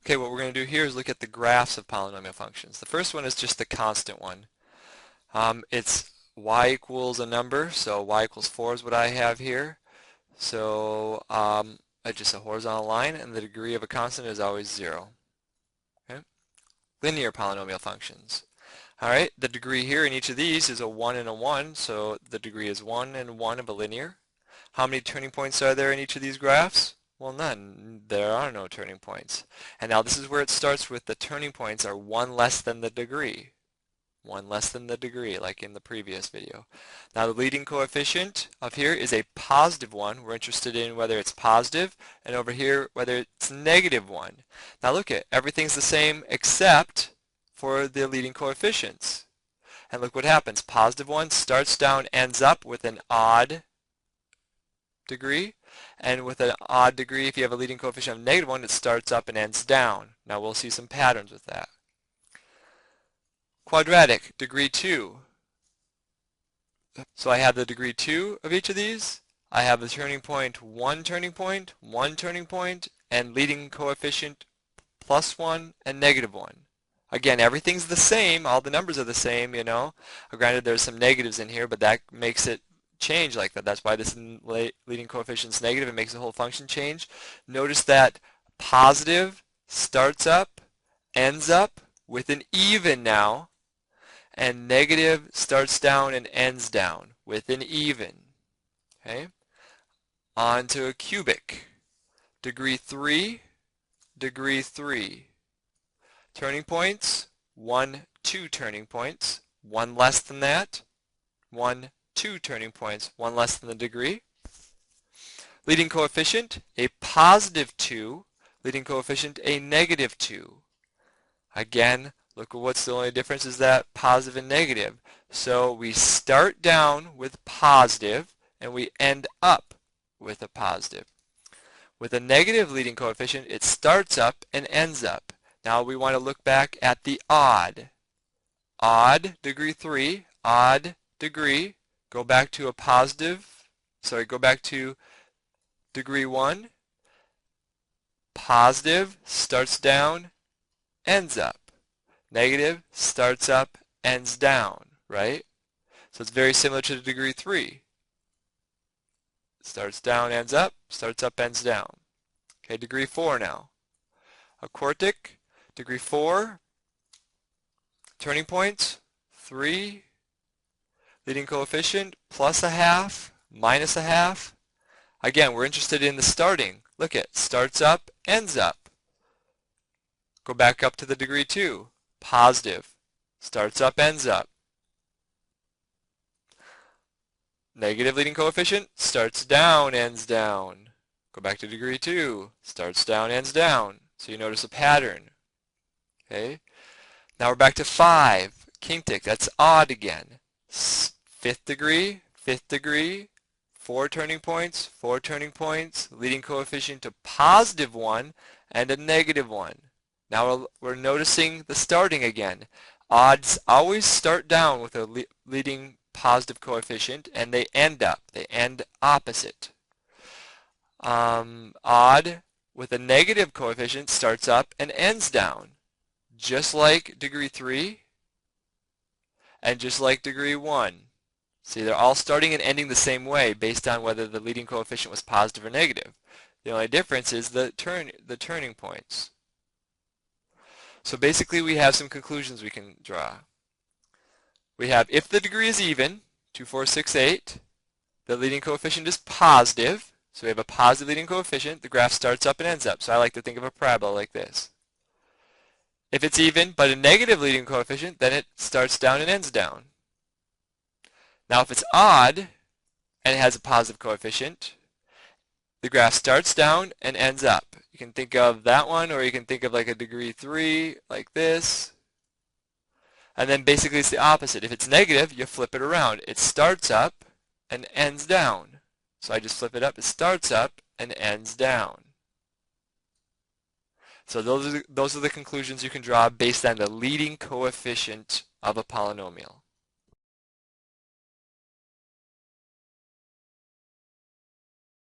Okay, what we're going to do here is look at the graphs of polynomial functions. The first one is just the constant one. It's y equals a number, so y equals 4 is what I have here. So just a horizontal line, and the degree of a constant is always 0. Okay? Linear polynomial functions. All right, the degree here in each of these is a 1 and a 1, so the degree is 1 and 1 of a linear. How many turning points are there in each of these graphs? Well, none. There are no turning points. And now this is where it starts with the turning points are 1 less than the degree. 1 less than the degree, like in the previous video. Now the leading coefficient of here is a positive 1. We're interested in whether it's positive, and over here whether it's negative 1. Now look at everything's the same except for the leading coefficients. And look what happens. Positive 1 starts down, ends up with an odd degree, and with an odd degree, if you have a leading coefficient of negative 1, it starts up and ends down. Now we'll see some patterns with that. Quadratic, degree 2. So I have the degree 2 of each of these. I have the turning point, 1 turning point, 1 turning point, and leading coefficient plus 1 and negative 1. Again, everything's the same. All the numbers are the same, you know. Granted, there's some negatives in here, but that makes it change like that. That's why this leading coefficient is negative. It makes the whole function change. Notice that positive starts up, ends up with an even now, and negative starts down and ends down with an even. Okay? On to a cubic. Degree 3, degree 3. Turning points, 1, 2 turning points. 1 less than that, 1, 2 turning points, 1 less than the degree. Leading coefficient, a positive 2. Leading coefficient, a negative 2. Again, look at what's the only difference is that positive and negative. So we start down with positive and we end up with a positive. With a negative leading coefficient, it starts up and ends up. Now we want to look back at the odd. Odd, degree 3, odd degree. Go back to a positive, go back to degree 1. Positive starts down, ends up. Negative starts up, ends down, right? So it's very similar to the degree 3. Starts down, ends up, starts up, ends down. Okay, degree 4 now. A quartic, degree 4, turning points, 3, leading coefficient, plus a half, minus a half. Again, we're interested in the starting. Look at, starts up, ends up. Go back up to the degree 2. Positive. Starts up, ends up. Negative leading coefficient, starts down, ends down. Go back to degree 2. Starts down, ends down. So you notice a pattern. Okay. Now we're back to 5. Quintic, that's odd again. 5th degree, 4 turning points, 4 turning points, leading coefficient a positive 1 and a negative 1. Now we're noticing the starting again. Odds always start down with a leading positive coefficient and they end up. They end opposite. Odd with a negative coefficient starts up and ends down. Just like degree 3 and just like degree 1. See, they're all starting and ending the same way based on whether the leading coefficient was positive or negative. The only difference is the turning points. So basically we have some conclusions we can draw. We have if the degree is even, 2, 4, 6, 8, the leading coefficient is positive. So we have a positive leading coefficient. The graph starts up and ends up. So I like to think of a parabola like this. If it's even but a negative leading coefficient, then it starts down and ends down. Now if it's odd and it has a positive coefficient, the graph starts down and ends up. You can think of that one, or you can think of like a degree 3, like this. And then basically it's the opposite. If it's negative, you flip it around. It starts up and ends down. So I just flip it up. It starts up and ends down. So those are the conclusions you can draw based on the leading coefficient of a polynomial.